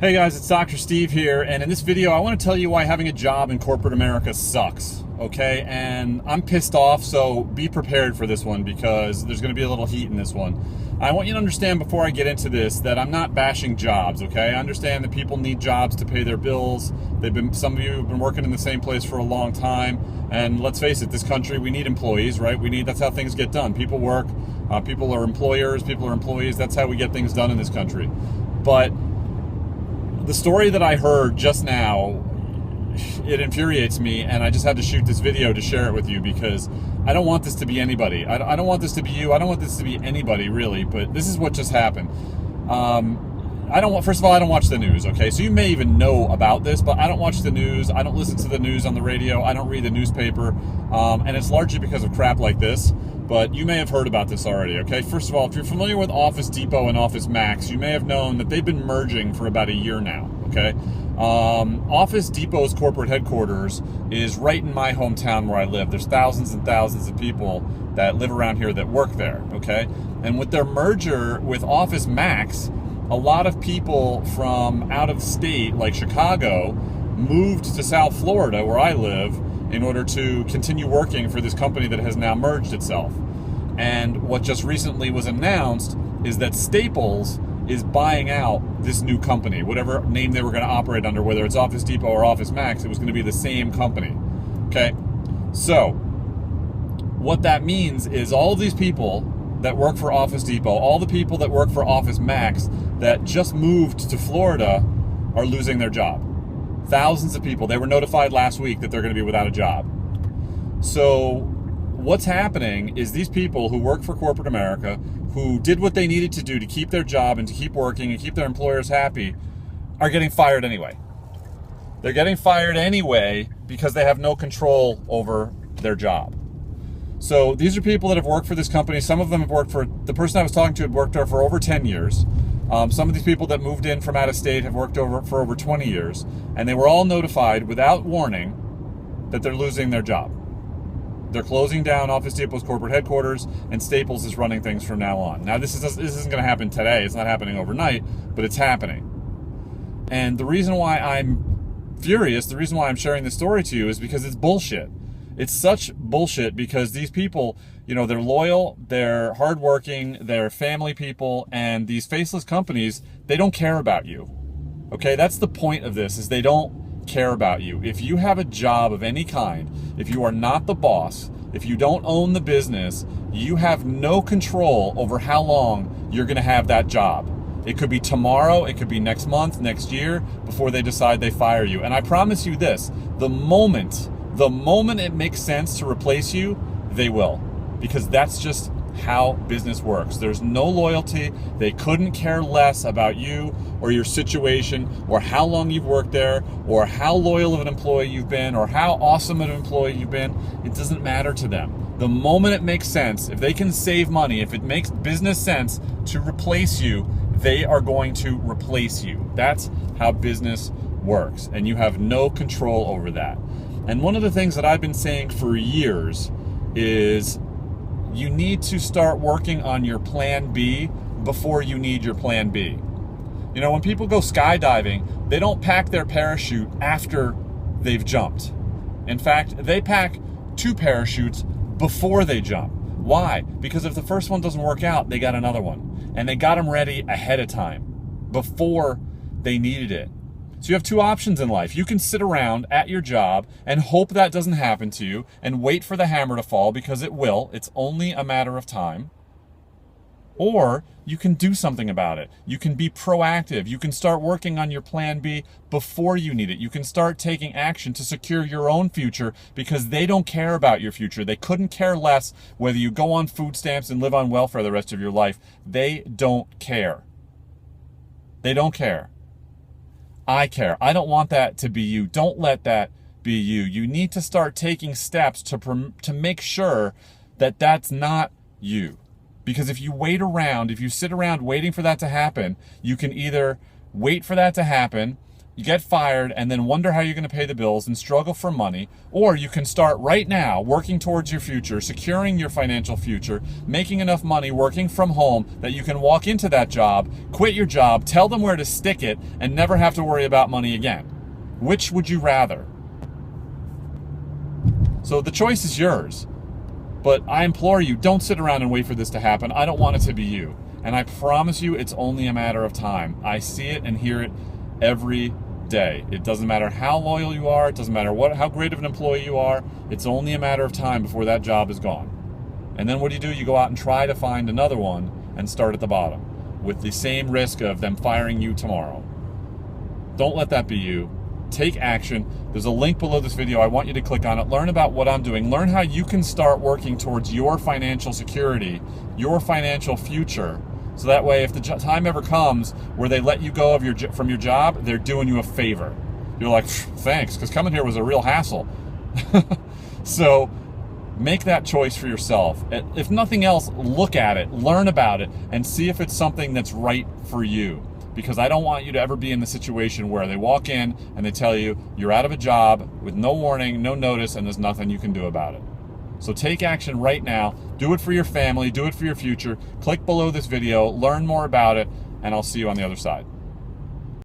Hey guys, it's Dr. Steve here, and in this video I want to tell you why having a job in corporate America sucks, okay? And I'm pissed off, so be prepared for this one because there's going to be a little heat in this one. I want you to understand before I get into this that I'm not bashing jobs, okay? I understand that people need jobs to pay their bills. Some of you have been working in the same place for a long time, and let's face it, this country, we need employees, right? That's how things get done. People work, people are employers, people are employees. That's how we get things done in this country. But the story that I heard just now, it infuriates me, and I just had to shoot this video to share it with you because I don't want this to be anybody. I don't want this to be you. I don't want this to be anybody, really, but this is what just happened. First of all, I don't watch the news, okay? So you may even know about this, but I don't watch the news. I don't listen to the news on the radio. I don't read the newspaper, and it's largely because of crap like this. But you may have heard about this already, okay? First of all, if you're familiar with Office Depot and Office Max, you may have known that they've been merging for about a year now, okay? Office Depot's corporate headquarters is right in my hometown where I live. There's thousands and thousands of people that live around here that work there, okay? And with their merger with Office Max, a lot of people from out of state, like Chicago, moved to South Florida, where I live, in order to continue working for this company that has now merged itself. And what just recently was announced is that Staples is buying out this new company, whatever name they were going to operate under, whether it's Office Depot or Office Max, it was going to be the same company. Okay? So, what that means is all of these people that work for Office Depot, all the people that work for Office Max that just moved to Florida are losing their job. Thousands of people. They were notified last week that they're going to be without a job. So what's happening is these people who work for corporate America, who did what they needed to do to keep their job and to keep working and keep their employers happy, are getting fired anyway. They're getting fired anyway because they have no control over their job. So these are people that have worked for this company. Some of them have worked for, the person I was talking to had worked there for over 10 years. Some of these people that moved in from out of state have worked for over 20 years, and they were all notified without warning that they're losing their job. They're closing down Office Depot's corporate headquarters, and Staples is running things from now on. Now, this isn't going to happen today. It's not happening overnight, but it's happening. And the reason why I'm furious, the reason why I'm sharing this story to you is because it's bullshit. It's such bullshit because these people, you know, they're loyal, they're hardworking, they're family people, and these faceless companies, they don't care about you. Okay, that's the point of this, is they don't care about you. If you have a job of any kind, if you are not the boss, if you don't own the business, you have no control over how long you're going to have that job. It could be tomorrow, it could be next month, next year, before they decide they fire you. And I promise you this, the moment it makes sense to replace you, they will. Because that's just how business works. There's no loyalty. They couldn't care less about you or your situation or how long you've worked there or how loyal of an employee you've been or how awesome of an employee you've been. It doesn't matter to them. The moment it makes sense, if they can save money, if it makes business sense to replace you, they are going to replace you. That's how business works, and you have no control over that. And one of the things that I've been saying for years is you need to start working on your plan B before you need your plan B. You know, when people go skydiving, they don't pack their parachute after they've jumped. In fact, they pack 2 parachutes before they jump. Why? Because if the first one doesn't work out, they got another one. And they got them ready ahead of time, before they needed it. So you have 2 options in life. You can sit around at your job and hope that doesn't happen to you and wait for the hammer to fall, because it will. It's only a matter of time. Or you can do something about it. You can be proactive. You can start working on your plan B before you need it. You can start taking action to secure your own future, because they don't care about your future. They couldn't care less whether you go on food stamps and live on welfare the rest of your life. They don't care. They don't care. I care. I don't want that to be you. Don't let that be you. You need to start taking steps to make sure that that's not you. Because if you wait around, if you sit around waiting for that to happen, you can either wait for that to happen, you get fired and then wonder how you're going to pay the bills and struggle for money, or you can start right now working towards your future, securing your financial future, making enough money working from home that you can walk into that job, quit your job, tell them where to stick it, and never have to worry about money again. Which would you rather? So the choice is yours. But I implore you, don't sit around and wait for this to happen. I don't want it to be you. And I promise you, it's only a matter of time. I see it and hear it every day. It doesn't matter how loyal you are. It doesn't matter how great of an employee you are. It's only a matter of time before that job is gone. And then what do? You go out and try to find another one and start at the bottom with the same risk of them firing you tomorrow. Don't let that be you. Take action. There's a link below this video. I want you to click on it. Learn about what I'm doing. Learn how you can start working towards your financial security, your financial future. So that way, if the time ever comes where they let you go from your job, they're doing you a favor. You're like, thanks, because coming here was a real hassle. So make that choice for yourself. If nothing else, look at it, learn about it, and see if it's something that's right for you. Because I don't want you to ever be in the situation where they walk in and they tell you you're out of a job with no warning, no notice, and there's nothing you can do about it. So take action right now. Do it for your family. Do it for your future. Click below this video. Learn more about it, and I'll see you on the other side.